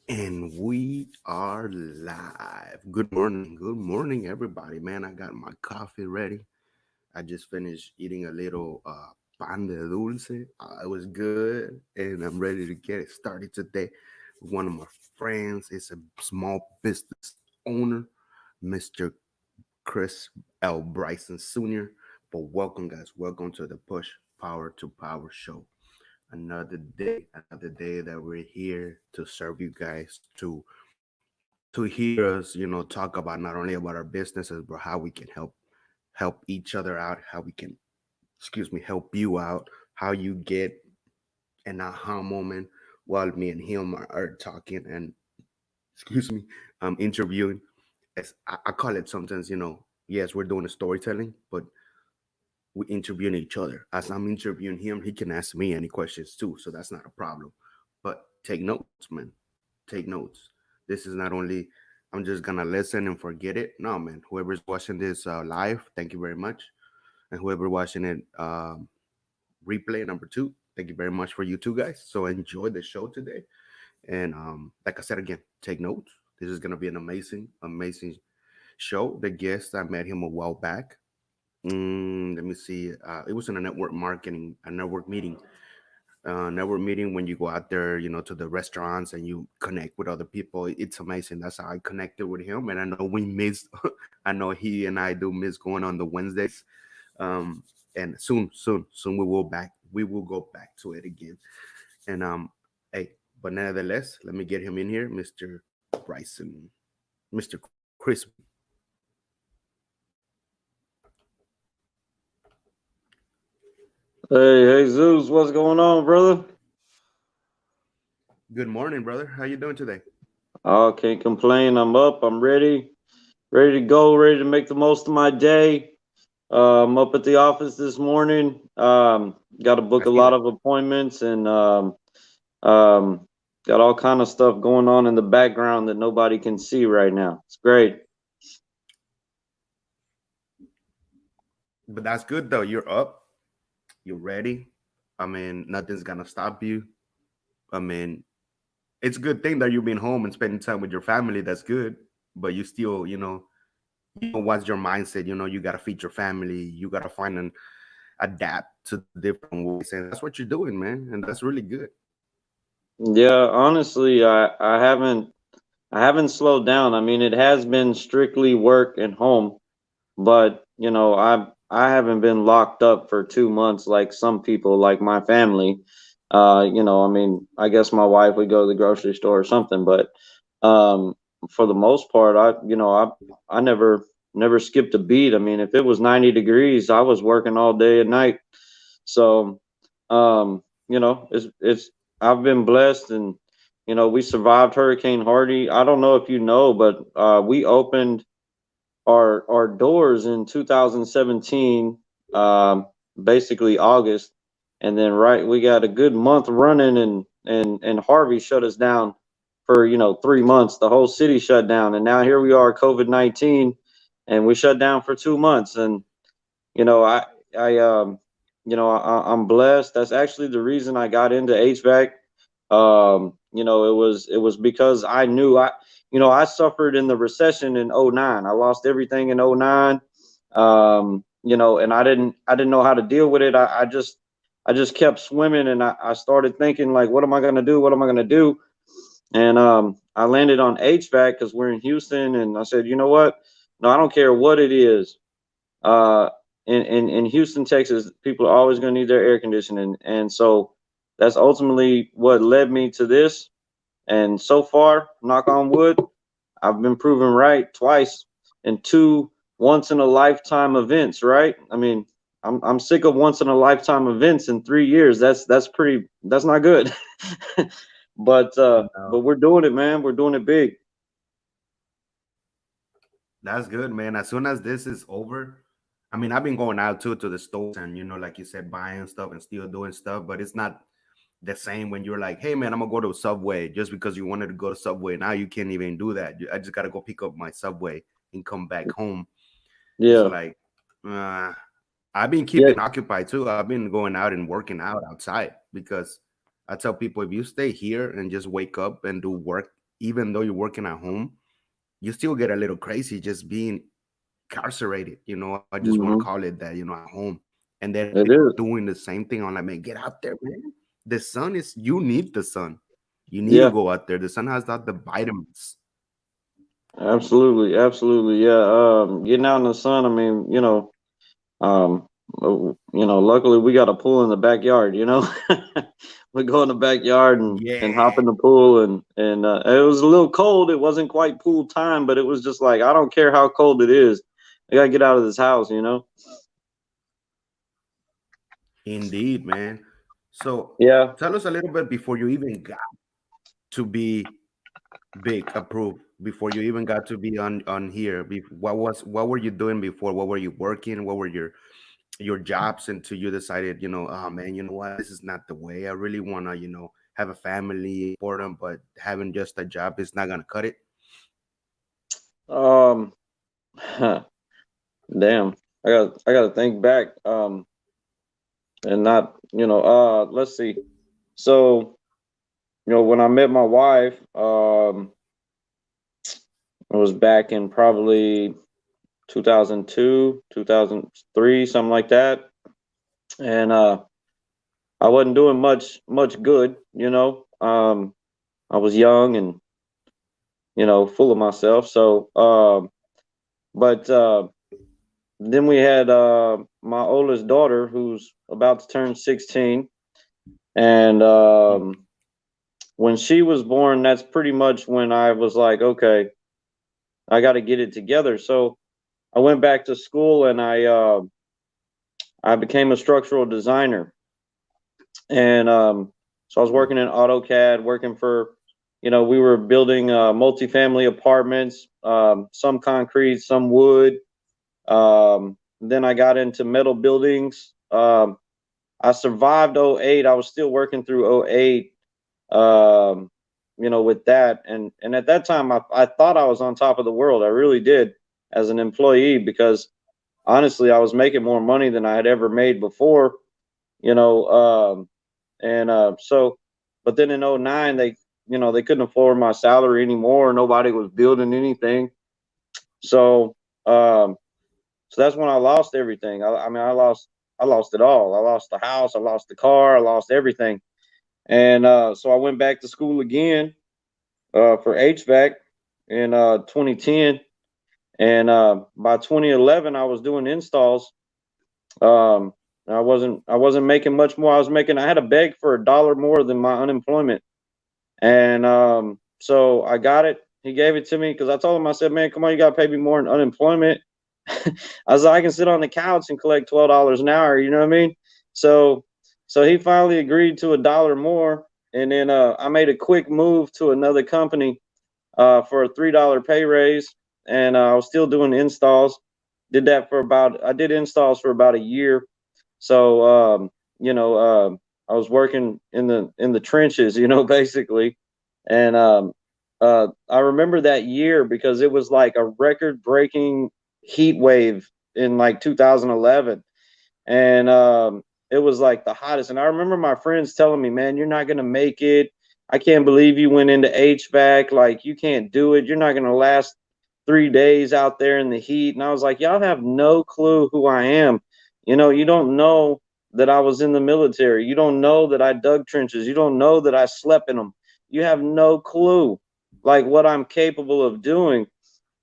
And we are live. Good morning, everybody. Man, I got my coffee ready. I just finished eating a little pan de dulce. It was good, and I'm ready to get it started today. One of my friends is a small business owner, Mr. Chris L. Bryson Sr. But welcome, guys. Welcome to the Push Power to Power show. Another day that we're here to serve you guys, to hear us, talk about not only about our businesses, but how we can help each other out, how we can, help you out, how you get an aha moment while me and him are talking and, interviewing. As I call it sometimes, yes, we're doing a storytelling, but we interviewing each other. As I'm interviewing him, he can ask me any questions too, so that's not a problem. But take notes, man. Take notes. This is not only I'm just gonna listen and forget it. No, man. Whoever's watching this live, thank you very much, and whoever watching it replay number two, thank you very much for you two guys. So enjoy the show today, and like I said again, take notes. This is gonna be an amazing show. The guest I met him a while back. Let me see. It was in a network meeting. Network meeting when you go out there, to the restaurants and you connect with other people. It's amazing. That's how I connected with him. And I know we missed, I know he and I do miss going on the Wednesdays. Um, and soon we will go back to it again. And hey, but nevertheless, let me get him in here, Mr. Bryson, Mr. Crispy. Hey, Jesus, what's going on, brother? Good morning, brother. How you doing today? Oh, can't complain. I'm up. I'm ready to go, ready to make the most of my day. I'm up at the office this morning. Got to I book a see lot that. of appointments and um, got all kind of stuff going on in the background that nobody can see right now. It's great. But that's good though. You're up. You're ready. I mean, nothing's gonna stop you. I mean, it's a good thing that you've been home and spending time with your family. That's good. But you still, what's your mindset? You gotta feed your family. You gotta find and adapt to the different ways, and that's what you're doing, man. And that's really good. Yeah, honestly, I haven't slowed down. I mean, it has been strictly work and home, but I haven't been locked up for 2 months like some people, like my family. I mean, I guess my wife would go to the grocery store or something, but um, for the most part, I never skipped a beat. I mean, if it was 90 degrees, I was working all day and night. So, it's I've been blessed, and we survived Hurricane Hardy. I don't know if you know, but we opened our doors in 2017, basically August, and then we got a good month running, and Harvey shut us down for 3 months. The whole city shut down, and now here we are, COVID-19, and we shut down for 2 months. And you know I I I'm blessed. That's actually the reason I got into HVAC. It was because I knew I suffered in the recession in '09. I lost everything in '09. And I didn't know how to deal with it. I just kept swimming, and I started thinking, like, what am I gonna do? What am I gonna do? And I landed on HVAC because we're in Houston, and I said, you know what? No, I don't care what it is. Uh, in Houston, Texas, people are always going to need their air conditioning, and so that's ultimately what led me to this. And so far, knock on wood, I've been proven right twice in two once in a lifetime events. Right? I mean, I'm sick of once in a lifetime events in 3 years. That's not good. But No, we're doing it, man. We're doing it big. that's good, man. As soon as this is over, I mean, I've been going out too to the stores and like you said, buying stuff and still doing stuff, but it's not the same when you're like, hey man, I'm gonna go to Subway just because you wanted to go to Subway. Now you can't even do that. I just gotta go pick up my Subway and come back home. It's Yeah. like I've been Yeah. keeping occupied too. I've been going out and working out outside because I tell people if you stay here and just wake up and do work even though you're working at home, you still get a little crazy just being incarcerated. I just want to Hmm. call it that. At home, and then It people is. doing the same thing. I'm like, man, get out there, man. The sun is. You need the sun. You need to Yeah, go out there. The sun has not the vitamins. absolutely, absolutely. Yeah. Getting out in the sun. I mean, um, luckily we got a pool in the backyard. We go in the backyard and Yeah, hop in the pool, and it was a little cold. It wasn't quite pool time, but it was just like, I don't care how cold it is. I gotta get out of this house. indeed, man. So Yeah. tell us a little bit before you even got to be big approved, before you even got to be on here. What were you doing before? What were you working? What were your jobs until you decided, oh man, you know what, this is not the way. I really want to, have a family, important, but having just a job is not gonna cut it. Um. Damn. I gotta think back. And not, let's see. So, when I met my wife, it was back in probably 2002, 2003, something like that. And I wasn't doing much good. I was young and, full of myself. So, but then we had my oldest daughter who's about to turn 16. And Mm. when she was born, that's pretty much when I was like, okay, I got to get it together. So I went back to school and I became a structural designer. And so I was working in AutoCAD, working for, we were building multifamily apartments, some concrete, some wood. Then I got into metal buildings. I survived '08. I was still working through '08, with that. And at that time, I thought I was on top of the world. I really did, as an employee, because honestly, I was making more money than I had ever made before, you know. And so, but then in '09, they couldn't afford my salary anymore. Nobody was building anything. So, so that's when I lost everything. I mean, I lost it all. I lost the house. I lost the car. I lost everything. And so I went back to school again for HVAC in 2010. And by 2011, I was doing installs. Um, I wasn't making much more. I had to beg for $1 more than my unemployment. And so I got it. He gave it to me because I told him, I said, man, come on, you got to pay me more in unemployment. I was like, I can sit on the couch and collect $12 an hour. You know what I mean? So, so he finally agreed to $1 more. And then I made a quick move to another company for a $3 pay raise. And I was still doing installs. I did installs for about a year. So, I was working in the trenches, basically. And I remember that year because it was like a record breaking heat wave in like 2011. And it was like the hottest. And I remember my friends telling me, man, you're not going to make it. I can't believe you went into HVAC. Like, you can't do it. You're not going to last 3 days out there in the heat. And I was like, y'all have no clue who I am. You don't know that I was in the military. You don't know that I dug trenches. You don't know that I slept in them. You have no clue like what I'm capable of doing.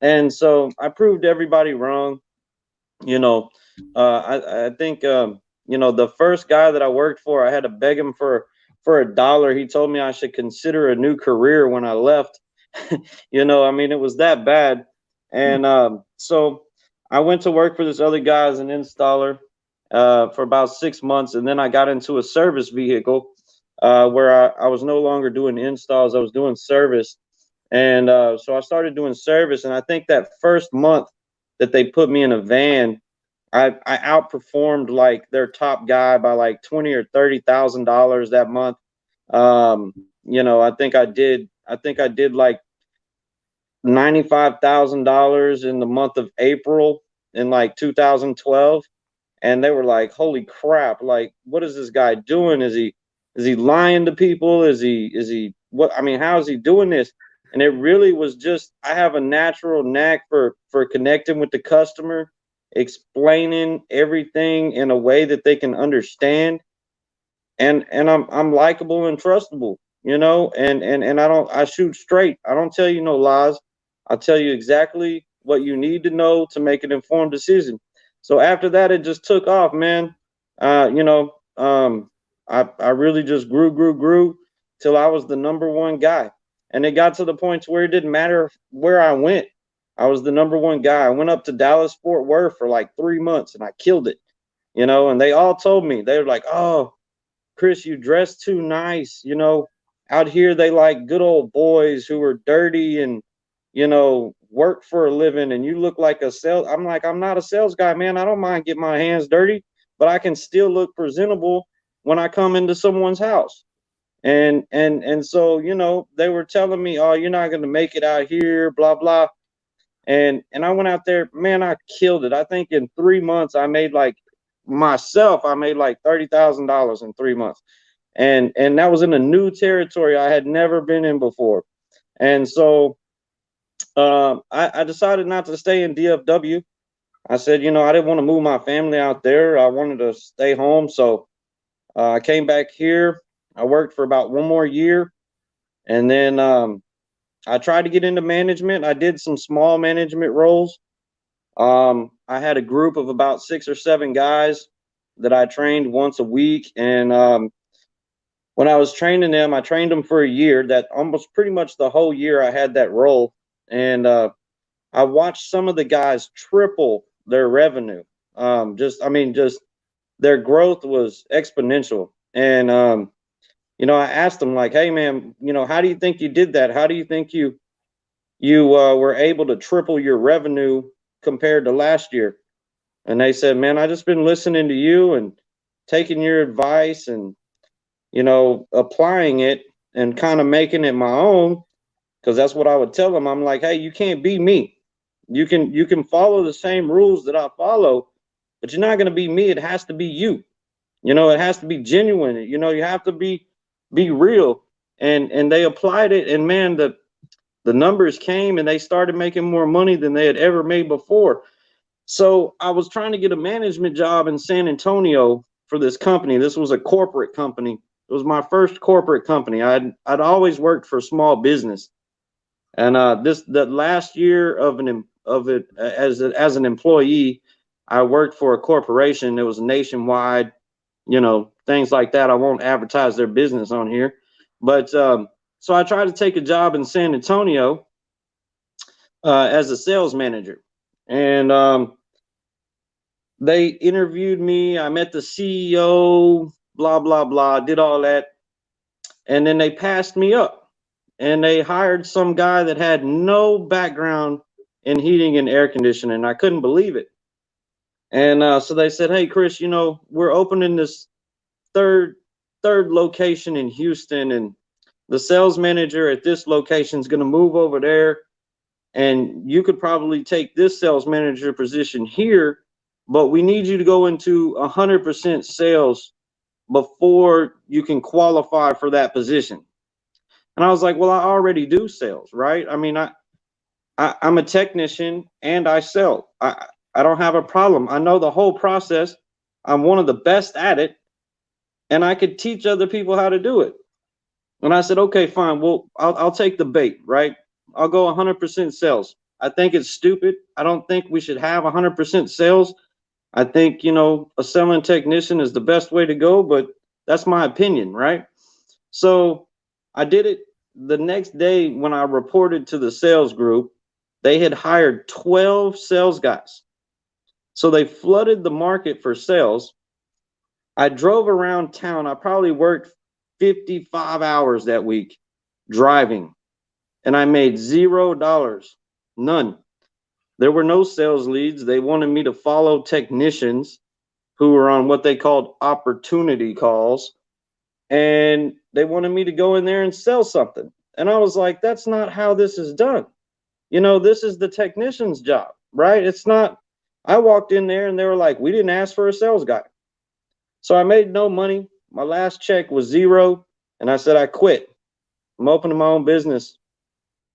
And so I proved everybody wrong. you know I think the first guy that I worked for, I had to beg him for $1. He told me I should consider a new career when I left. I mean, it was that bad. And so I went to work for this other guy as an installer for about 6 months, and then I got into a service vehicle where I was no longer doing installs, I was doing service. And so I started doing service, and I think that first month that they put me in a van, I outperformed like their top guy by like 20 or 30 thousand dollars that month. I think I did like $95,000 in the month of April in like 2012, and they were like, "Holy crap! Like, what is this guy doing? Is he lying to people? Is he what? I mean, how is he doing this?" And it really was just, I have a natural knack for connecting with the customer, explaining everything in a way that they can understand. And I'm likable and trustable, you know, and I shoot straight. I don't tell you no lies. I tell you exactly what you need to know to make an informed decision. So after that, it just took off, man. You know, I really just grew till I was the number one guy. And it got to the point to where it didn't matter where I went. I was the number one guy. I went up to Dallas, Fort Worth for like 3 months and I killed it, you know, and they all told me, they were like, oh, Chris, you dress too nice. You know, out here they like good old boys who are dirty and, you know, work for a living, and you look like a sales. I'm like, I'm not a sales guy, man. I don't mind getting my hands dirty, but I can still look presentable when I come into someone's house. And so, you know, they were telling me, oh, you're not gonna make it out here, blah blah. And I went out there, man, I killed it. I think in 3 months I made like $30,000 in 3 months. And that was in a new territory I had never been in before. And so I decided not to stay in DFW. I said, you know, I didn't want to move my family out there. I wanted to stay home. So I came back here. I worked for about 1 more year. And then I tried to get into management. I did some small management roles. I had a group of about 6 or 7 guys that I trained once a week. And when I was training them, I trained them for a year. That almost pretty much the whole year I had that role. And I watched some of the guys triple their revenue. Just their growth was exponential. And you know, I asked them like, hey man, you know, how do you think you did that? How do you think you were able to triple your revenue compared to last year? And they said, man, I just been listening to you and taking your advice and, you know, applying it and kind of making it my own. Cause that's what I would tell them. I'm like, hey, you can't be me. You can follow the same rules that I follow, but you're not going to be me. It has to be you. You know, it has to be genuine. You know, you have to be real. And they applied it, and man, the numbers came and they started making more money than they had ever made before. So I was trying to get a management job in San Antonio for this company. This was a corporate company. It was my first corporate company. I'd always worked for small business, and the last year of it as an employee, I worked for a corporation. It was nationwide, you know, things like that. I won't advertise their business on here, but so I tried to take a job in San Antonio as a sales manager, and they interviewed me. I met the CEO, blah blah blah, did all that, and then they passed me up, and they hired some guy that had no background in heating and air conditioning. I couldn't believe it. And so they said, hey Chris, you know, we're opening this third location in Houston, and the sales manager at this location is going to move over there, and you could probably take this sales manager position here, but we need you to go into 100% sales before you can qualify for that position. And I was like, well, I already do sales, right? I mean, I'm a technician and I sell. I don't have a problem. I know the whole process. I'm one of the best at it, and I could teach other people how to do it. And I said, okay, fine. Well, I'll take the bait, right? I'll go 100% sales. I think it's stupid. I don't think we should have 100% sales. I think, you know, a selling technician is the best way to go, but that's my opinion, right? So I did it. The next day when I reported to the sales group, they had hired 12 sales guys. So they flooded the market for sales. I drove around town. I probably worked 55 hours that week driving, and I made $0, none. There were no sales leads. They wanted me to follow technicians who were on what they called opportunity calls, and they wanted me to go in there and sell something. And I was like, that's not how this is done. You know, this is the technician's job, right? It's not. I walked in there and they were like, we didn't ask for a sales guy. So I made no money. My last check was $0. And I said, I quit. I'm opening my own business.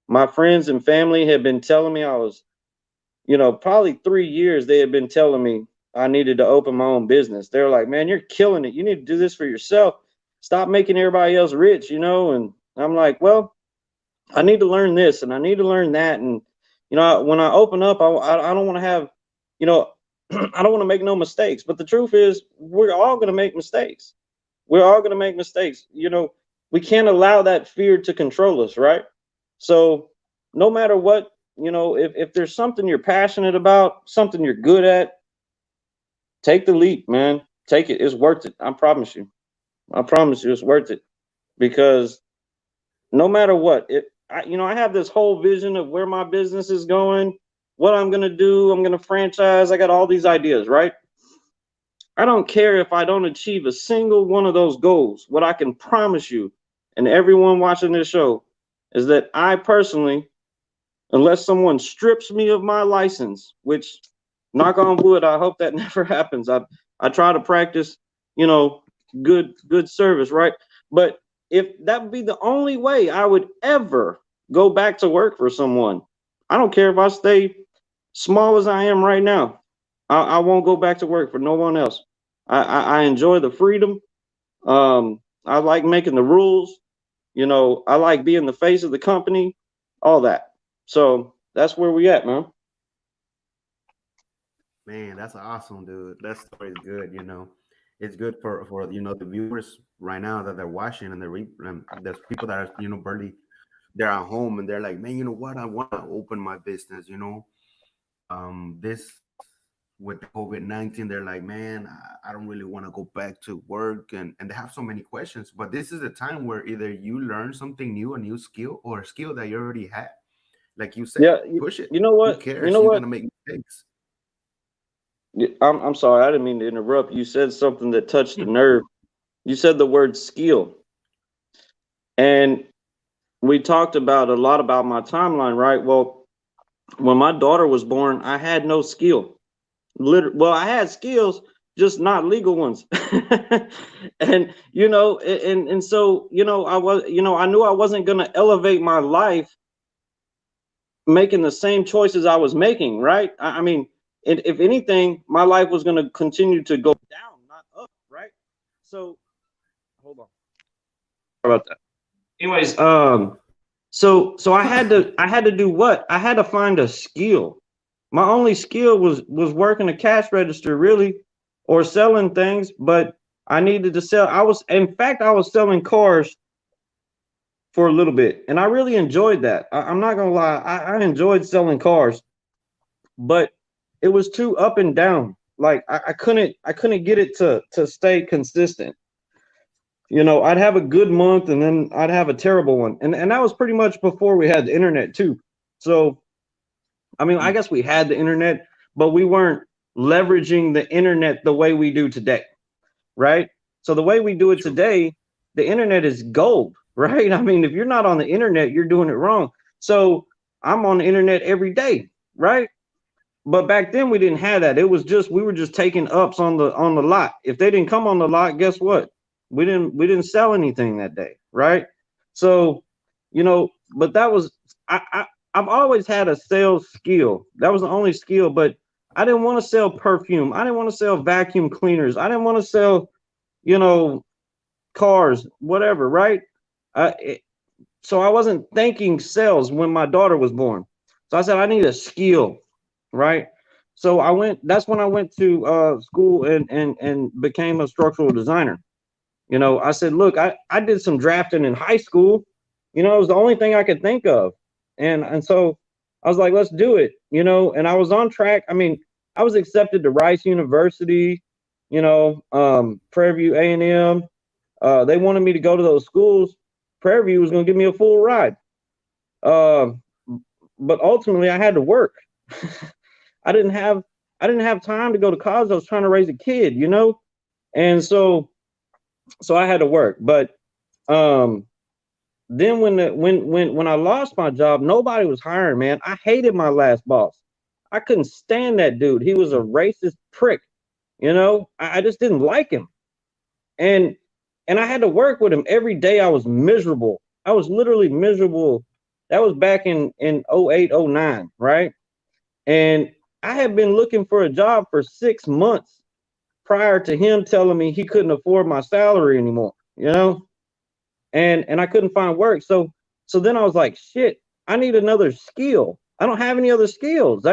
My friends and family had been telling me I was, probably 3 years they had been telling me I needed to open my own business. They're like, man, you're killing it. You need to do this for yourself. Stop making everybody else rich, And I'm like, well, I need to learn this and I need to learn that. And, when I open up, I don't want to have, I don't want to make no mistakes. But the truth is, we're all going to make mistakes. We're all going to make mistakes. We can't allow that fear to control us, right? So no matter what, if there's something you're passionate about, something you're good at, take the leap, man. Take it. It's worth it. I promise you. I promise you it's worth it. Because no matter what, I have this whole vision of where my business is going, what I'm going to do. I'm going to franchise. I got all these ideas, right? I don't care if I don't achieve a single one of those goals. What I can promise you and everyone watching this show is that I personally, unless someone strips me of my license, which, knock on wood, I hope that never happens. I try to practice, good service, right? But if that would be the only way I would ever go back to work for someone, I don't care if I stay small as I am right now. I won't go back to work for no one else. I enjoy the freedom. I like making the rules. I like being the face of the company, all that. So that's where we at, man. Man, that's awesome, dude. That story is good. It's good for the viewers right now that they're watching, and there's people that are barely they're at home and they're like, man, you know what? I want to open my business. This with COVID-19, they're like, man, I don't really want to go back to work, and they have so many questions. But this is the time where either you learn something new, a new skill, or a skill that you already had. Like you said, Yeah, push it. you know Who what? You cares? know You're what? gonna make mistakes. I'm sorry, I didn't mean to interrupt. You said something that touched the nerve. You said the word skill. And we talked about a lot about my timeline, right? Well, when my daughter was born, I had no skill. Well, I had skills, just not legal ones. And and so I was, I knew I wasn't going to elevate my life making the same choices I was making, right? I mean, if anything, my life was going to continue to go down, not up, right? So hold on. Sorry about that. Anyways, so I had to do what? I had to find a skill. My only skill was working a cash register, really, or selling things. But I needed to sell. In fact, I was selling cars for a little bit, and I really enjoyed that. I'm not gonna lie, I enjoyed selling cars, but it was too up and down. Like I couldn't get it to stay consistent. I'd have a good month and then I'd have a terrible one. And that was pretty much before we had the internet too. So, I mean, I guess we had the internet, but we weren't leveraging the internet the way we do today, right? So the way we do it True. today, the internet is gold, right? I mean, if you're not on the internet, you're doing it wrong. So I'm on the internet every day, right? But back then we didn't have that. It was just we were just taking ups on the lot. If they didn't come on the lot, guess what? We didn't sell anything that day, right? So, but that was I've always had a sales skill. That was the only skill, but I didn't want to sell perfume. I didn't want to sell vacuum cleaners. I didn't want to sell, you know, cars, whatever, right? So I wasn't thinking sales when my daughter was born. So I said I need a skill, right? So that's when I went to school and became a structural designer. I said, look, I did some drafting in high school. It was the only thing I could think of. And so I was like, let's do it, and I was on track. I mean, I was accepted to Rice University, Prairie View A&M. They wanted me to go to those schools. Prairie View was going to give me a full ride. But ultimately I had to work. I didn't have time to go to college. I was trying to raise a kid, and so I had to work. But then when I lost my job, nobody was hiring, man. I hated my last boss. I couldn't stand that dude. He was a racist prick. I just didn't like him. And I had to work with him every day. I was miserable. I was literally miserable That was back in 08, 09, right? And I had been looking for a job for 6 months prior to him telling me he couldn't afford my salary anymore, you know? And I couldn't find work. So then I was like, shit, I need another skill. I don't have any other skills.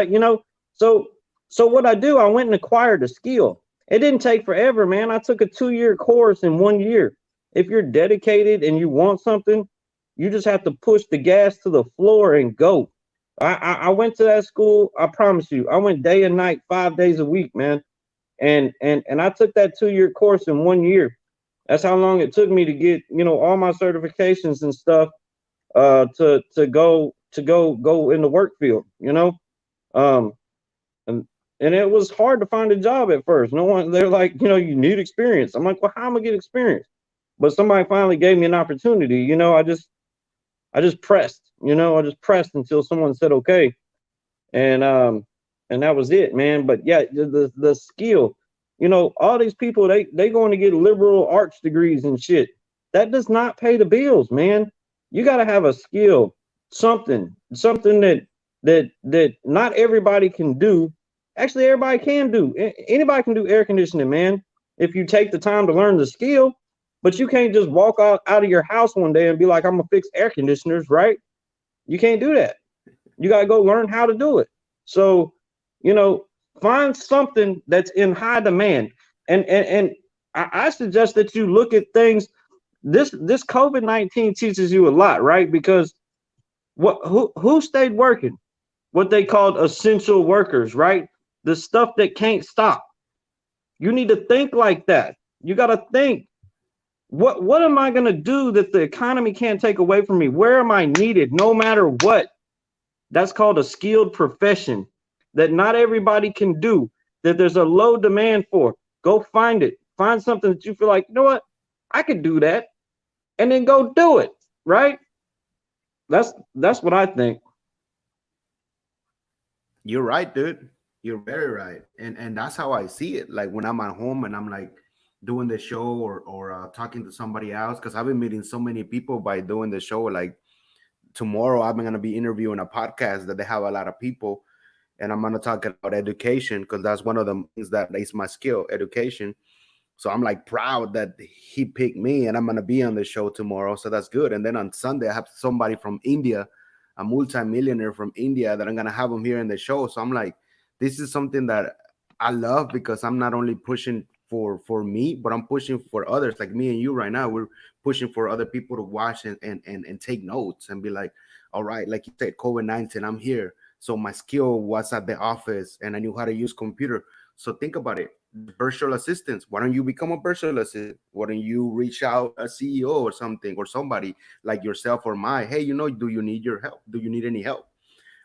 So so what I do, I went and acquired a skill. It didn't take forever, man. I took a 2-year course in 1 year. If you're dedicated and you want something, you just have to push the gas to the floor and go. I went to that school. I promise you, I went day and night, 5 days a week, man. And I took that 2-year course in 1 year. That's how long it took me to get, all my certifications and stuff, to go in the work field, um, and it was hard to find a job at first. No one, they're like, you need experience. I'm like, well, how am I gonna get experience? But somebody finally gave me an opportunity. I just pressed, I just pressed until someone said okay, and and that was it, man. But yeah, the skill, all these people, they going to get liberal arts degrees and shit. That does not pay the bills, man. You got to have a skill, something that not everybody can do. Actually, everybody can do. Anybody can do air conditioning, man, if you take the time to learn the skill. But you can't just walk out of your house one day and be like, I'm gonna fix air conditioners, right? You can't do that. You got to go learn how to do it. So, find something that's in high demand. And I suggest that you look at things. This COVID-19 teaches you a lot, right? Because who stayed working? What they called essential workers, right? The stuff that can't stop. You need to think like that. You got to think, what am I going to do that the economy can't take away from me? Where am I needed no matter what? That's called a skilled profession that not everybody can do, that there's a low demand for. Go find it. Find something that you feel like, you know what? I could do that. And then go do it, right? That's what I think. You're right, dude. You're very right, and that's how I see it. Like when I'm at home and I'm like doing the show or talking to somebody else, because I've been meeting so many people by doing the show. Like tomorrow, I'm gonna be interviewing a podcast that they have a lot of people, and I'm gonna talk about education because that's one of the things that is my skill, education. So I'm like proud that he picked me, and I'm gonna be on the show tomorrow. So that's good. And then on Sunday, I have somebody from India, a multimillionaire from India, that I'm gonna have him here in the show. So I'm like, this is something that I love because I'm not only pushing for me, but I'm pushing for others, like me and you right now. We're pushing for other people to watch and take notes and be like, all right, like you said, COVID-19, I'm here. So my skill was at the office and I knew how to use computer. So think about it. Virtual assistants. Why don't you become a virtual assistant? Why don't you reach out a CEO or something or somebody like yourself or my, hey, do you need your help? Do you need any help?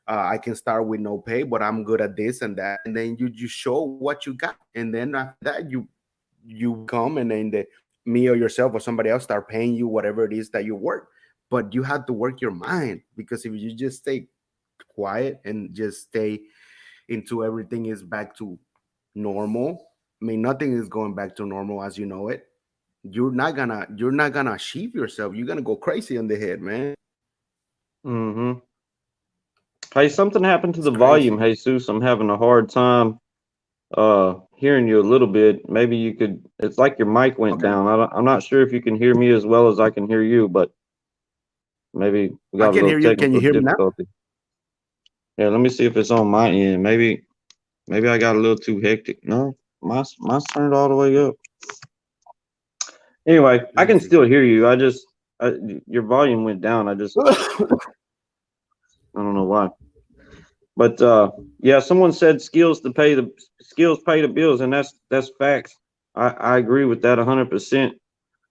I can start with no pay, but I'm good at this and that. And then you show what you got. And then after that, you come and then me or yourself or somebody else start paying you whatever it is that you work. But you have to work your mind, because if you just stay quiet and just stay into everything is back to normal. I mean, nothing is going back to normal as you know it. You're not gonna achieve yourself. You're gonna go crazy on the head, man. Mm-hmm. Hey, something happened to It's the volume, crazy. Jesus. I'm having a hard time hearing you a little bit. Maybe you could. It's like your mic went Okay. down. I'm not sure if you can hear me as well as I can hear you, but maybe we I got a can little hear you. Can you technical hear me now? difficulty. Yeah, let me see if it's on my end. Maybe I got a little too hectic. No, mine's turned all the way up. Anyway, I Let me can see. still hear you. I, your volume went down. I don't know why. But yeah, someone said skills pay the bills, and that's facts. I agree with that 100%.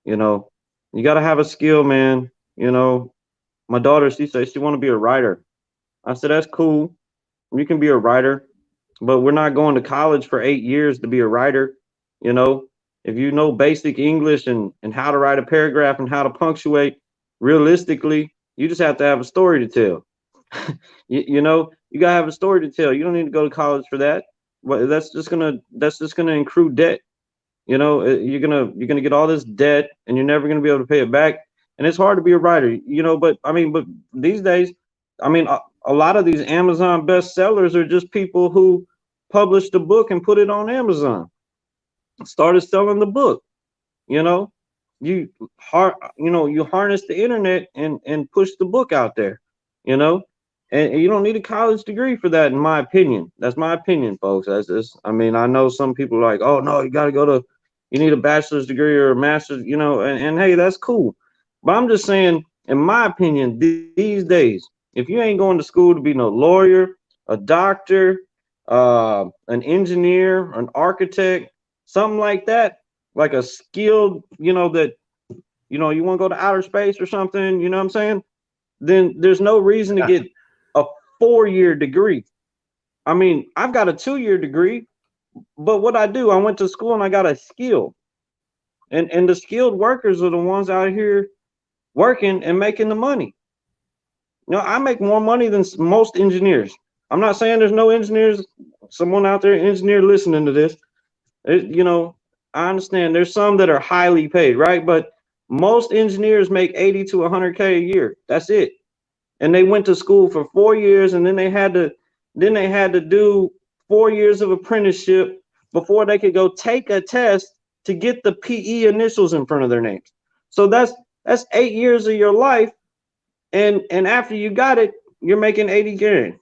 You know, you got to have a skill, man. My daughter, she says she want to be a writer. I said that's cool. You can be a writer, but we're not going to college for 8 years to be a writer. You know, if you know basic English and how to write a paragraph and how to punctuate realistically, you just have to have a story to tell. You gotta have a story to tell. You don't need to go to college for that. But that's just gonna accrue debt. You're gonna get all this debt, and you're never gonna be able to pay it back. And it's hard to be a writer. But I mean, but these days I mean, a lot of these Amazon bestsellers are just people who published a book and put it on Amazon, started selling the book. You know, you harness the internet and push the book out there. You know, and you don't need a college degree for that, in my opinion. That's my opinion, folks. That's just, I mean, I know some people are like, oh no, you need a bachelor's degree or a master's, and hey, that's cool. But I'm just saying, in my opinion, these days, if you ain't going to school to be no lawyer, a doctor, an engineer, an architect, something like that, like a skilled, that, you want to go to outer space or something, you know what I'm saying? Then there's no reason to get a 4-year degree. I mean, I've got a 2-year degree, but what I do, I went to school and I got a skill. And the skilled workers are the ones out here working and making the money. I make more money than most engineers. I'm not saying there's no engineers, someone out there, engineer listening to this. I understand there's some that are highly paid, right? But most engineers make 80 to 100K a year. That's it. And they went to school for 4 years, and then they had to do 4 years of apprenticeship before they could go take a test to get the PE initials in front of their names. So that's 8 years of your life, and after you got it, you're making 80 grand.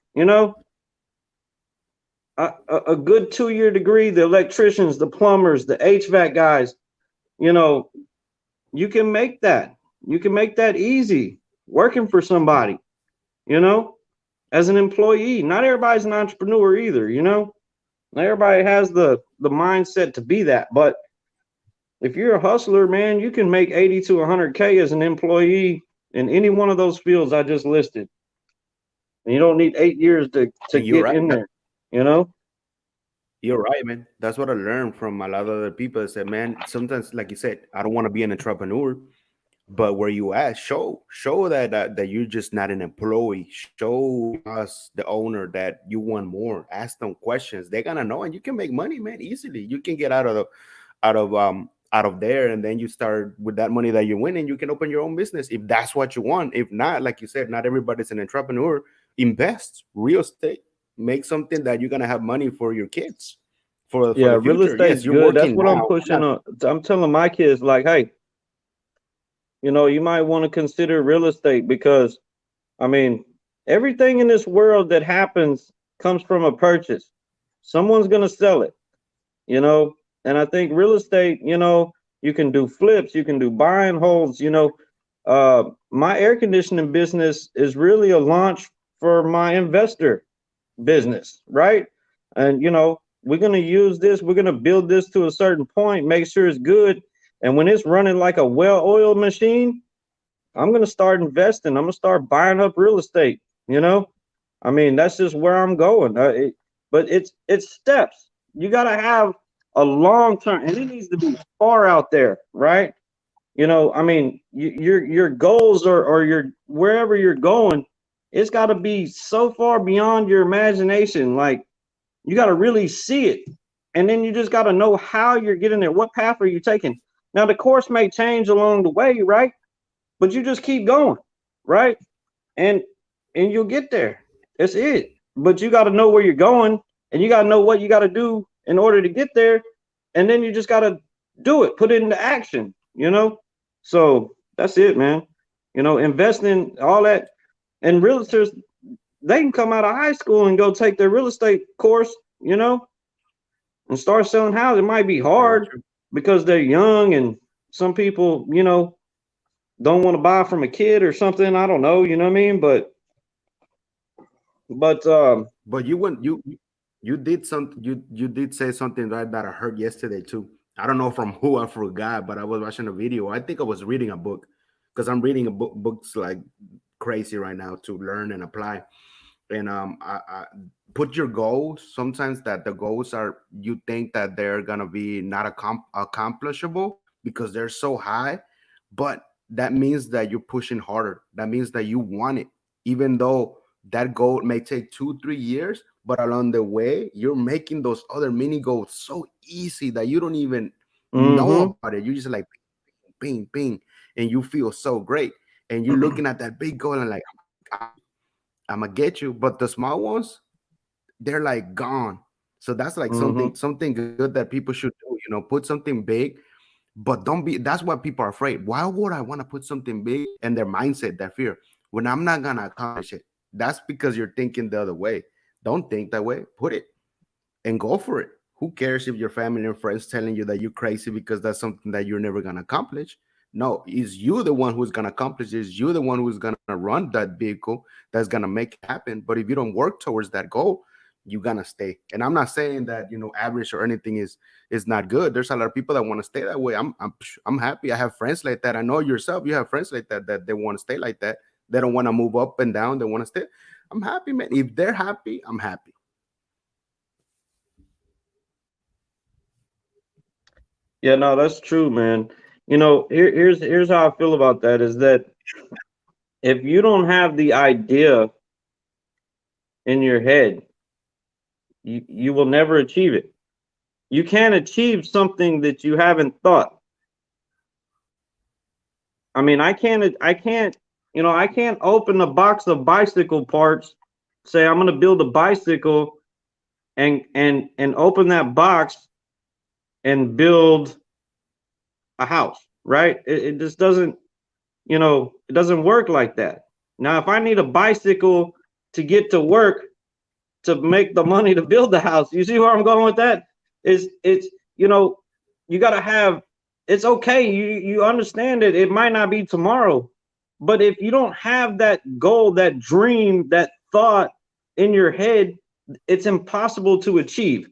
A good 2-year degree, the electricians, the plumbers, the HVAC guys, you can make that. You can make that easy working for somebody, as an employee. Not everybody's an entrepreneur either, Not everybody has the mindset to be that. But if you're a hustler, man, you can make 80 to 100K as an employee in any one of those fields I just listed. And you don't need 8 years to get right. in there, You're right, man. That's what I learned from a lot of other people. I said, man, sometimes, like you said, I don't want to be an entrepreneur, but where you at, show that you're just not an employee. Show us, the owner, that you want more. Ask them questions. They're gonna know, and you can make money, man, easily. You can get out of there, and then you start with that money that you win, and you can open your own business if that's what you want. If not, like you said, not everybody's an entrepreneur. Invest, real estate, make something that you're gonna have money for your kids for Yeah, the real future. estate's Yes, you're good. That's working what I'm now. pushing on. I'm telling my kids, like, hey, you might want to consider real estate because, I mean, everything in this world that happens comes from a purchase. Someone's going to sell it, and I think real estate, you can do flips, you can do buy and holds, my air conditioning business is really a launch for my investor business, right? And we're going to use this, we're going to build this to a certain point, make sure it's good. And when it's running like a well-oiled machine, I'm going to start investing. I'm going to start buying up real estate, I mean, that's just where I'm going. But it's steps. You got to have a long term, and it needs to be far out there, right? I mean, your goals or your wherever you're going, it's got to be so far beyond your imagination. Like, you got to really see it, and then you just got to know how you're getting there. What path are you taking? Now, the course may change along the way, right? But you just keep going, right? And you'll get there. That's it. But you got to know where you're going, and you got to know what you got to do in order to get there, and then you just got to do it, put it into action, So that's it, man. Investing, all that. And realtors, they can come out of high school and go take their real estate course, and start selling houses. It might be Very hard true. because they're young, and some people, don't want to buy from a kid or something. I don't know, you know what I mean? But But you did something. You did say something that I heard yesterday too. I don't know from who, I forgot, but I was watching a video. I think I was reading a book, because I'm reading books like crazy right now to learn and apply. And I put your goals. Sometimes that the goals are, you think that they're gonna be not accomplishable because they're so high, but that means that you're pushing harder. That means that you want it, even though that goal may take 2 3 years, but along the way you're making those other mini goals so easy that you don't even know mm-hmm. about it. You just like ping ping, and you feel so great, and you're looking at that big goal and like, I'm gonna get you. But the small ones, they're like gone. So that's like Mm-hmm. something good that people should do. Put something big, but don't be. That's why people are afraid. Why would I want to put something big? And their mindset, that fear, when I'm not gonna accomplish it. That's because you're thinking the other way. Don't think that way. Put it and go for it. Who cares if your family and friends telling you that you're crazy because that's something that you're never gonna accomplish? No, it's you the one who's gonna accomplish it. It's you the one who's gonna run that vehicle that's gonna make it happen. But if you don't work towards that goal, you're gonna stay. And I'm not saying that average or anything is not good. There's a lot of people that want to stay that way. I'm happy. I have friends like that. I know yourself. You have friends like that they want to stay like that. They don't want to move up and down. They want to stay. I'm happy, man. If they're happy, I'm happy. Yeah, no, that's true, man. Here's how I feel about that is that if you don't have the idea in your head, you will never achieve it. You can't achieve something that you haven't thought. I mean, I can't open a box of bicycle parts, say I'm gonna build a bicycle and open that box and build a house, right? It just doesn't, it doesn't work like that. Now, if I need a bicycle to get to work to make the money to build the house, you see where I'm going with that? It's you gotta have. It's okay. You understand it. It might not be tomorrow, but if you don't have that goal, that dream, that thought in your head, it's impossible to achieve.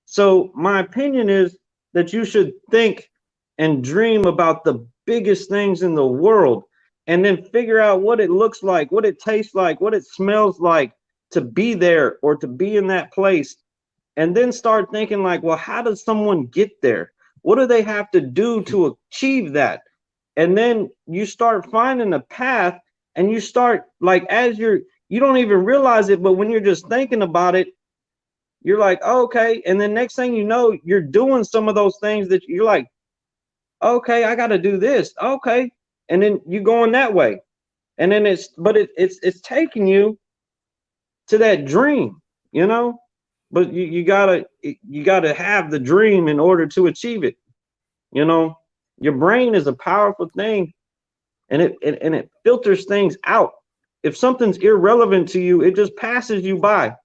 So my opinion is that you should think and dream about the biggest things in the world and then figure out what it looks like, what it tastes like, what it smells like to be there or to be in that place. And then start thinking like, well, how does someone get there? What do they have to do to achieve that? And then you start finding a path and you start like you don't even realize it, but when you're just thinking about it, you're like, oh, okay. And then next thing you know, you're doing some of those things that you're like, okay, I got to do this. Okay. And then you going that way. And then it's taking you to that dream, you know, but you gotta have the dream in order to achieve it. You know, your brain is a powerful thing and it filters things out. If something's irrelevant to you, it just passes you by.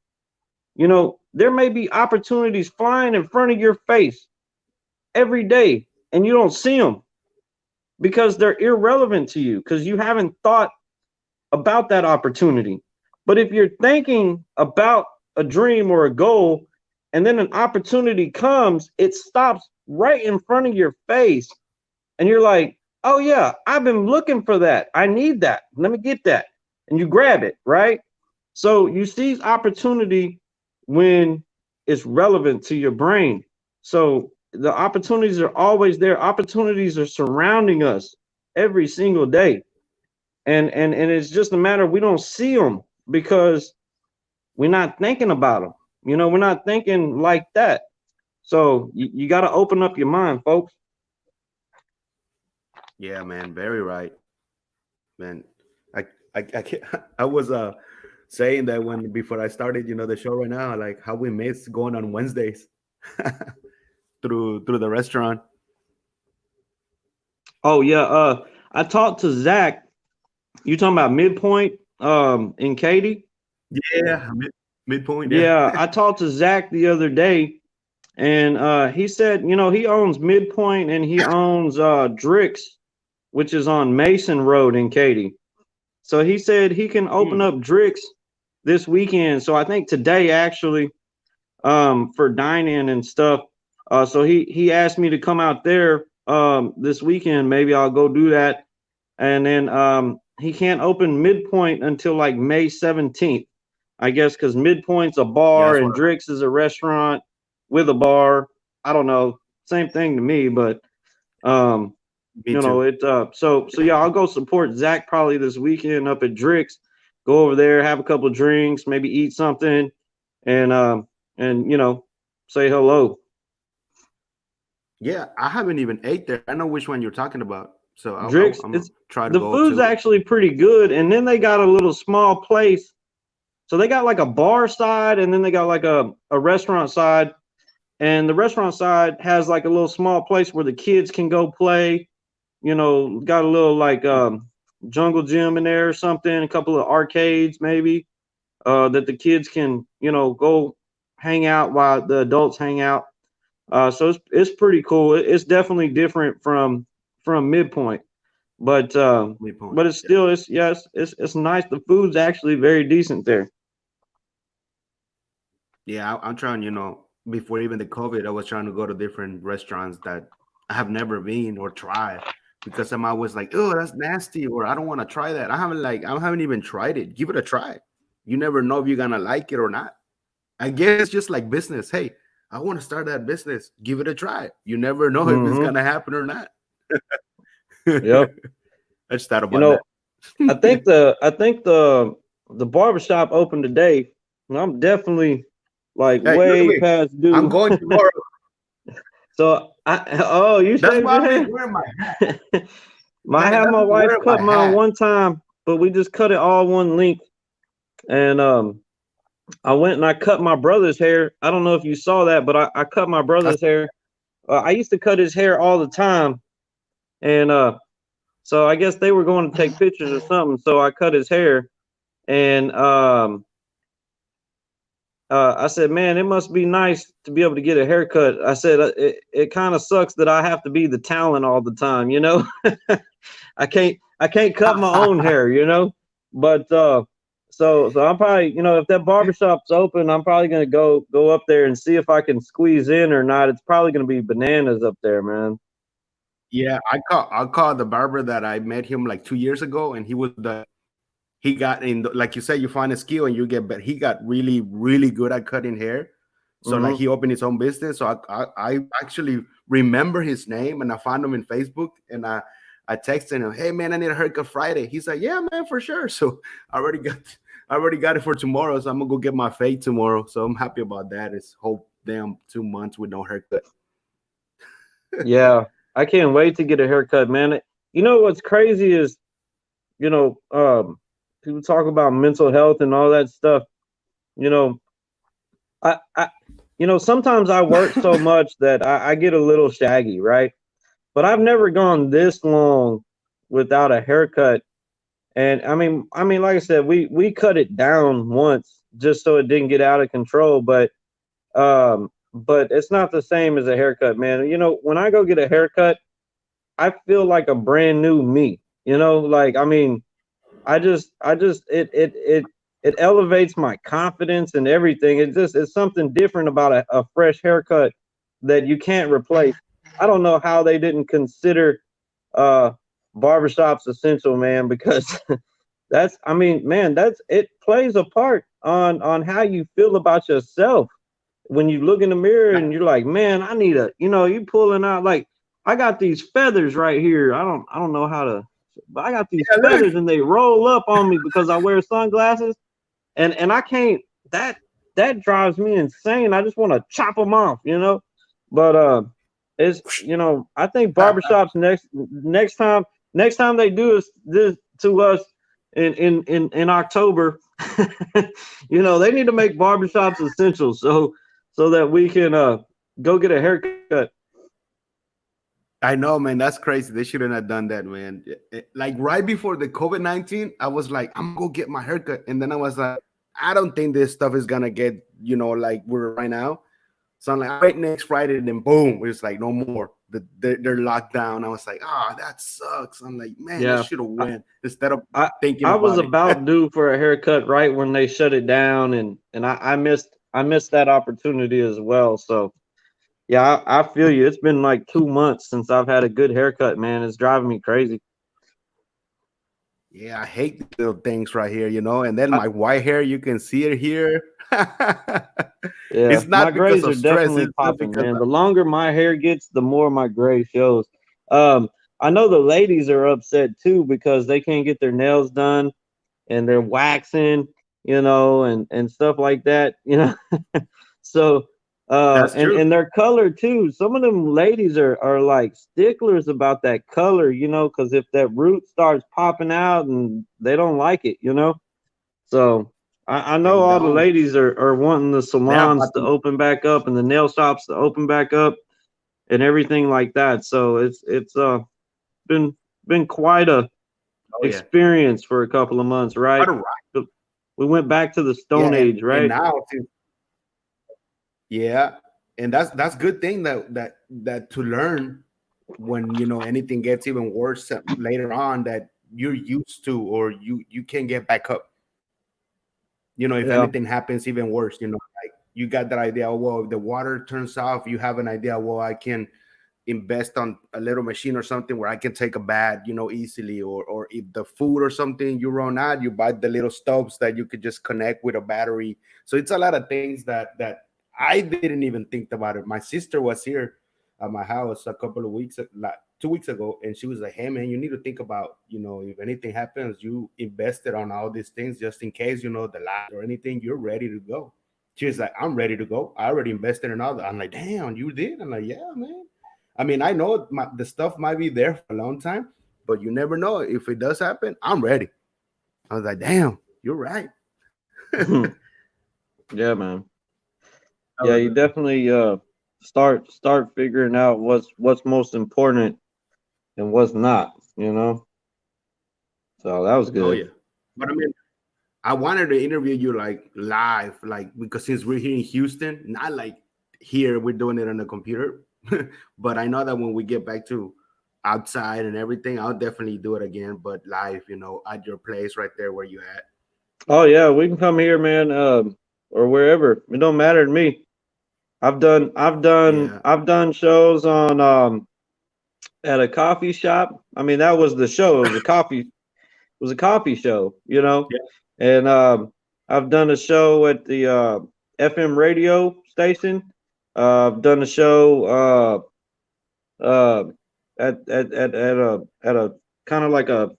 There may be opportunities flying in front of your face every day and you don't see them because they're irrelevant to you because you haven't thought about that opportunity. But if you're thinking about a dream or a goal and then an opportunity comes, it stops right in front of your face and you're like, oh yeah, I've been looking for that. I need that. Let me get that. And you grab it, right? So you seize opportunity when it's relevant to your brain. So the opportunities are always there. Opportunities are surrounding us every single day. And it's just a matter of we don't see them because we're not thinking about them. We're not thinking like that. So you got to open up your mind, folks. Yeah, man, very right, man. I can't, I was saying that when before I started, the show right now, like how we miss going on Wednesdays through the restaurant. Oh yeah, I talked to Zach. You talking about Midpoint in Katy? Yeah, midpoint. Yeah. Yeah, I talked to Zach the other day and he said, he owns Midpoint and he owns Drix, which is on Mason Road in Katy. So he said he can open up Drix this weekend. So I think today actually for dine-in and stuff. So he asked me to come out there this weekend. Maybe I'll go do that. And then he can't open Midpoint until like May 17th, I guess, because Midpoint's a Yeah, bar that's and what. Drix is a restaurant with a bar. I don't know, same thing to me, but um, Me too. so yeah, I'll go support Zach probably this weekend up at Drix. Go over there, have a couple of drinks, maybe eat something, and say hello. Yeah, I haven't even ate there. I know which one you're talking about, so Drix, I'm gonna it's try to the go food's too. actually pretty good, and then they got a little small place. So they got like a bar side, and then they got like a restaurant side. And the restaurant side has like a little small place where the kids can go play. You know, got a little like jungle gym in there or something, a couple of arcades maybe that the kids can, you know, go hang out while the adults hang out. So it's pretty cool. It's definitely different from Midpoint, but Midpoint. but it's still it's nice. The food's actually very decent there. Yeah, I'm trying, before even the COVID, I was trying to go to different restaurants that I have never been or tried because I'm always like, oh, that's nasty, or I don't want to try that. I haven't even tried it. Give it a try. You never know if you're gonna like it or not. I guess it's just like business. Hey, I want to start that business. Give it a try. You never know if it's Hmm. gonna happen or not. Yep. I just thought You about know, that. I think the barbershop opened today, and I'm definitely like Hey, look at way me. past I'm due. going tomorrow. So you That's shaved why your I'm hair? wearing my hat. I Man, had that's my why I'm wife wearing cut my mine hat. one time, but we just cut it all one length. And I went and I cut my brother's hair. I don't know if you saw that, but I cut my That's, brother's hair. I used to cut his hair all the time, and so I guess they were going to take pictures or something. So I cut his hair, and I said, "Man, it must be nice to be able to get a haircut." I said, "It kind of sucks that I have to be the talent all the time, you know." I can't cut my own hair, you know. But so I'm probably, you know, if that barbershop's open, I'm probably gonna go up there and see if I can squeeze in or not. It's probably gonna be bananas up there, man. yeah, I called the barber that I met him like 2 years ago, and he got in like you said, you find a skill and you get better. He got really really good at cutting hair, so like Hmm. he opened his own business. So I actually remember his name, and I found him in Facebook, and I texted him, hey man, I need a haircut Friday. He's like, yeah man, for sure. So I already got I already got it for tomorrow, so I'm gonna go get my fade tomorrow. So I'm happy about that. It's whole damn 2 months with no haircut. Yeah, I can't wait to get a haircut, man. You know what's crazy is, you know, people talk about mental health and all that stuff. You know, I sometimes I work so much that I get a little shaggy, right? But I've never gone this long without a haircut. And I mean, like I said, we cut it down once just so it didn't get out of control. But it's not the same as a haircut, man. You know, when I go get a haircut, I feel like a brand new me. You know, like I mean, I just it elevates my confidence and everything. It's something different about a fresh haircut that you can't replace. I don't know how they didn't consider uh barbershops essential, man, because that's I mean, man, that's it plays a part on how you feel about yourself when you look in the mirror and you're like, man, I need a, you pulling out like I got these feathers right here. I don't know how to, but I got these Yeah, look. feathers and they roll up on me because I wear sunglasses and I can't that drives me insane. I just want to chop them off, you know. But it's I think barbershops next time they do this to us in October, they need to make barbershops essential so that we can go get a haircut. I know, man. That's crazy. They shouldn't have done that, man. Like right before the COVID-19, I was like, I'm gonna go get my haircut, and then I was like, I don't think this stuff is gonna get, like we're right now. So I'm like, wait next Friday, and then boom, it's like no more. They're locked down. I was like, that sucks. I'm like, man, I Yeah, should have I, went instead of I thinking I was about it. about due for a haircut right when they shut it down, and I missed that opportunity as well. So yeah, I feel you. It's been like 2 months since I've had a good haircut, man. It's driving me crazy. Yeah, I hate these little things right here, and then I, my white hair, you can see it here. yeah, It's my not because grays of are stress. definitely It's just popping, because man. The longer my hair gets, the more my gray shows. I know the ladies are upset too because they can't get their nails done and they're waxing, and stuff like that, So, that's true. and their color too. Some of them ladies are like sticklers about that color, because if that root starts popping out and they don't like it. So I know They all the don't. ladies are wanting the Yeah, salons but to open back up and the nail shops to open back up and everything like that. So it's been been quite a oh yeah, experience for a couple of months, quite right? a ride. But we went back to the Yeah, Stone Age, and right? now since yeah, and that's good thing that to learn when anything gets even worse later on that you're used to or you can get back up. If Yeah. anything happens even worse, like you got that idea. Oh, well, if the water turns off, you have an idea. Well, I can invest on a little machine or something where I can take a bath, easily. Or if the food or something you run out, you buy the little stoves that you could just connect with a battery. So it's a lot of things that I didn't even think about it. My sister was here at my house a couple of weeks, like 2 weeks ago, and she was like, "Hey man, you need to think about, if anything happens, you invested on all these things just in case, the light or anything, you're ready to go." She was like, "I'm ready to go. I already invested in all that." I'm like, "Damn, you did?" I'm like, "Yeah, man." I mean, I know the stuff might be there for a long time, but you never know. If it does happen, I'm ready. I was like, "Damn, you're right." Yeah, man. That Yeah, was you definitely start figuring out what's most important and what's not, you know? So that was oh good. yeah. But I mean, I wanted to interview you like live, like because since we're here in Houston, not like here we're doing it on the computer. But I know that when we get back to outside and everything, I'll definitely do it again, but live, at your place right there where you at. Oh yeah, we can come here, man, or wherever. It don't matter to me. Yeah. I've done shows on at a coffee shop. I mean, that was the show. It was a coffee show, you know. Yeah. And I've done a show at the FM radio station. I've done a show uh, at a kind of like a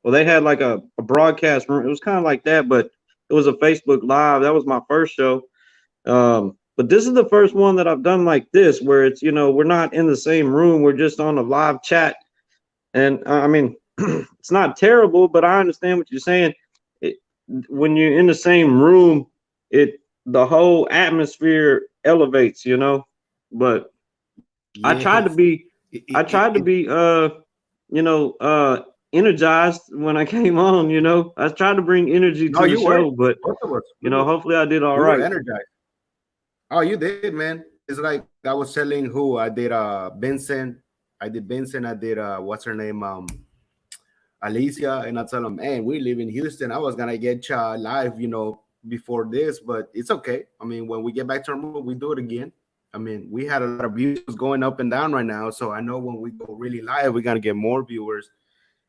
well, they had like a broadcast room. It was kind of like that, but it was a Facebook Live. That was my first show. But this is the first one that I've done like this, where it's we're not in the same room. We're just on a live chat, and I mean, it's not terrible, but I understand what you're saying. It, when you're in the same room, it the whole atmosphere elevates, But I tried to Yes. be, It, I it, tried to it, be, you know, uh, energized when I came on. I tried to bring energy no, to the you were. show, but Both of us. We were. hopefully I did all We were right. energized. Oh, you did, man. It's like I was telling who I did. Vincent. I did Vincent. I did. What's her name? Alicia. And I tell them, man, we live in Houston. I was gonna get live, before this, but it's okay. I mean, when we get back to our move, we do it again. I mean, we had a lot of views going up and down right now, so I know when we go really live, we're gonna get more viewers,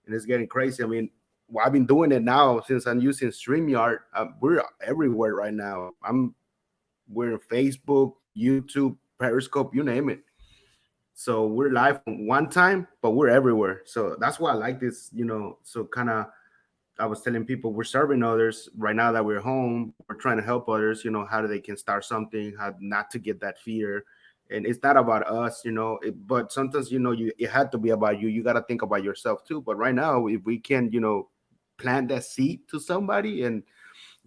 and it's getting crazy. I mean, well, I've been doing it now since I'm using StreamYard. We're everywhere right now. We're on Facebook, YouTube, Periscope, you name it. So we're live one time, but we're everywhere. So that's why I like this, So kind of, I was telling people we're serving others right now that we're home. We're trying to help others, how they can start something, how not to get that fear. And it's not about us, but sometimes, it had to be about you. You got to think about yourself too. But right now, if we can, plant that seed to somebody and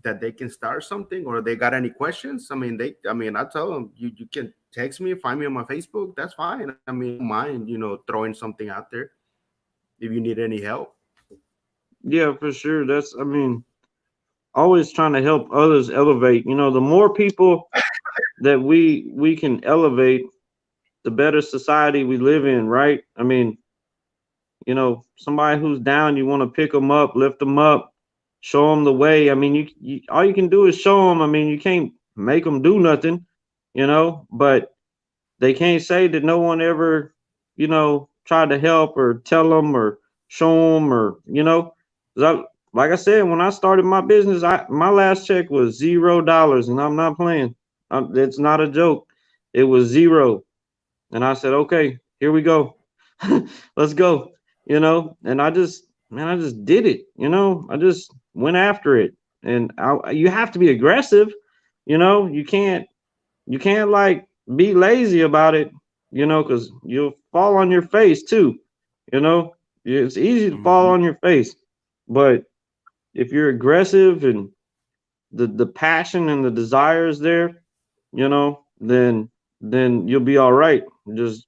that they can start something or they got any questions, I tell them you can text me, find me on my Facebook. That's fine. I mean, I don't mind, throwing something out there if you need any help. Yeah, for sure. I mean, always trying to help others elevate. The more people that we can elevate, the better society we live in, right? I mean, somebody who's down, you want to pick them up, lift them up, show them the way. I mean, you all you can do is show them. I mean, you can't make them do nothing, but they can't say that no one ever, tried to help or tell them or show them or, 'cause like I said, when I started my business, my last check was $0, and I'm not playing. It's not a joke. It was zero, and I said, okay, here we go. Let's go, and I just did it, I just went after it. And you have to be aggressive, you can't like be lazy about it, because you'll fall on your face too, you know. It's easy to fall Mhm. on your face, but if you're aggressive and the passion and the desire is there, then you'll be all right. Just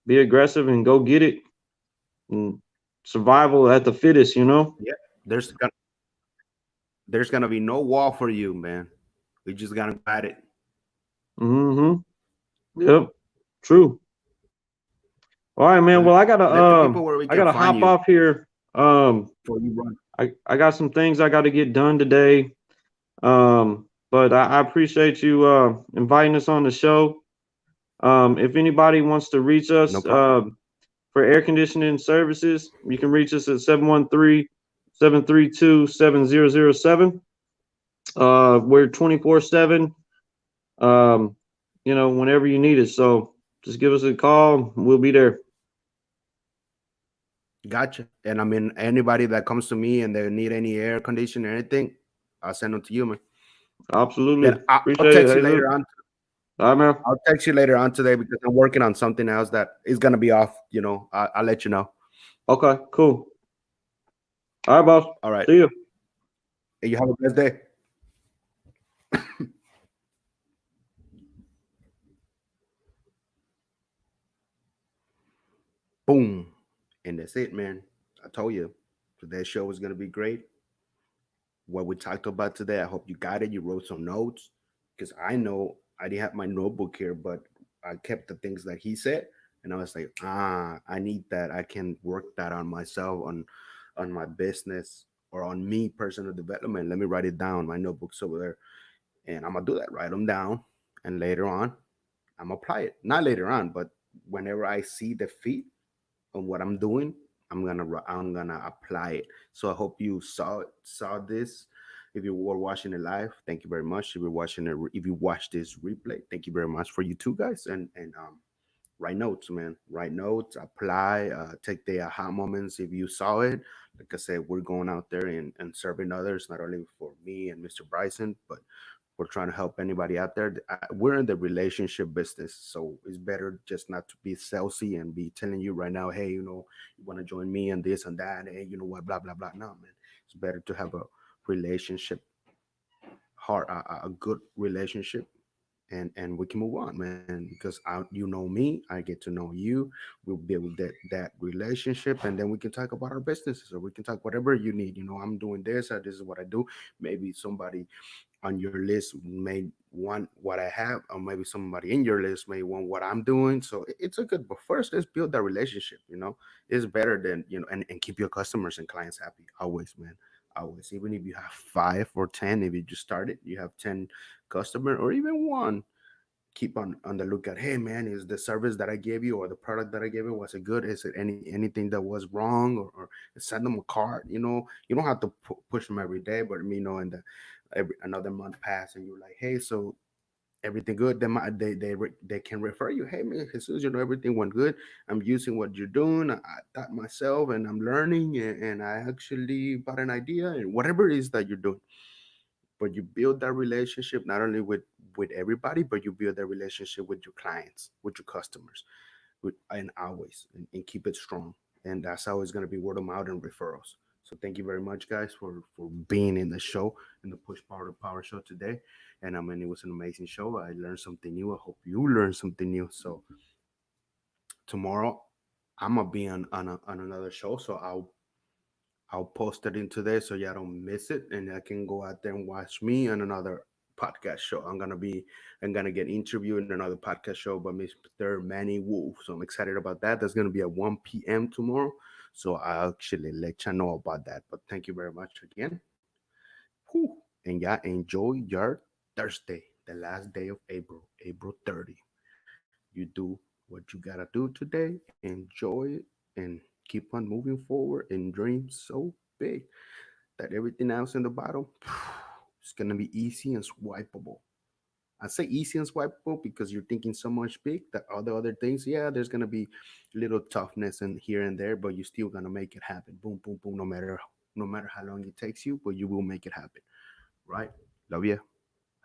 be aggressive and go get it. And survival at the fittest. Yeah, there's gonna there's gonna be no wall for you, man. We just gotta go at it. Mm-hmm. Yep. True. All right, man. But Well, let the people where we I can gotta find hop you off here. before you run. I got some things I got to get done today. But I appreciate you inviting us on the show. If anybody wants to reach No us problem. for air conditioning services, you can reach us at 713-732-7007. We're 24/7. Um, whenever you need us. So just give us a call. We'll be there. Gotcha. And I mean, anybody that comes to me and they need any air conditioning or anything, I'll send them to you, man. Absolutely. Then I'll Appreciate it, text you Jesus. later on. All right, man. I'll text you later on today because I'm working on something else that is gonna be off. I'll let you know. Okay, cool. All right, boss. All right. See you. Hey, you have a blessed day. Boom. And that's it, man. I told you today's show was gonna be great. What we talked about today, I hope you got it. You wrote some notes because I know I didn't have my notebook here, but I kept the things that he said, and I was like, I need that. I can work that on myself, on my business, or on me personal development. Let me write it down. My notebook's over there, and I'm gonna do that. Write them down, and later on, I'm gonna apply it. Not later on, but whenever I see the feet on what I'm doing, I'm gonna apply it. So I hope you saw this. If you were watching it live, thank you very much. If you watch this replay, thank you very much for you two guys. And write notes, man. Write notes, apply, take the aha moments. If you saw it, like I said, we're going out there and serving others, not only for me and Mr. Bryson, but we're trying to help anybody out there. We're in the relationship business, so it's better just not to be salesy and be telling you right now, hey, you want to join me and this and that, and you know what, blah blah blah. No, man, it's better to have a relationship, a good relationship, and we can move on, man. Because you know me, I get to know you. We'll build that relationship, and then we can talk about our businesses, or we can talk whatever you need. I'm doing this, or this is what I do. Maybe somebody on your list may want what I have, or maybe somebody in your list may want what I'm doing. So it's a good, but first let's build that relationship. It's better than, and keep your customers and clients happy always, man. Always. Even if you have 5 or 10, if you just started, you have 10 customer or even one, keep on the lookout. Hey man, is the service that I gave you or the product that I gave you, was it good? Is it anything that was wrong? Or send them a card. You don't have to push them every day, but and every another month pass and you're like, hey, so everything good? They can refer you. Hey man, Jesus, everything went good. I'm using what you're doing. I taught myself and I'm learning, and I actually bought an idea, and whatever it is that you're doing. But you build that relationship not only with everybody, but you build that relationship with your clients, with your customers, and always, and keep it strong. And that's always going to be word of mouth and referrals. So thank you very much, guys, for being in the show, in the Push Power show today. And I mean, it was an amazing show. I learned something new. I hope you learned something new. So tomorrow I'm gonna be on another show, so I'll post it into there so y'all don't miss it, and I can go out there and watch me on another podcast show. I'm gonna get interviewed in another podcast show by Mr. Manny Wolf. So I'm excited about that. That's gonna be at 1 p.m. tomorrow. So I'll actually let you know about that. But thank you very much again. Whew. And yeah, enjoy your Thursday, the last day of April, April 30. You do what you gotta do today, enjoy it, and keep on moving forward and dream so big that everything else in the bottom is gonna be easy and swipeable. I say easy and swipeable because you're thinking so much big that all the other things, yeah, there's gonna be little toughness and here and there, but you're still gonna make it happen. Boom, boom, boom. No matter how long it takes you, but you will make it happen. Right? Love you.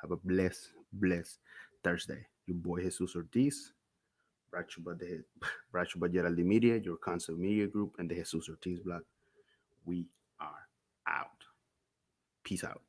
Have a blessed Thursday. Your boy Jesus Ortiz, brought to you by brought to you by Yeraldy Media, your concept media group, and the Jesus Ortiz blog. We are out. Peace out.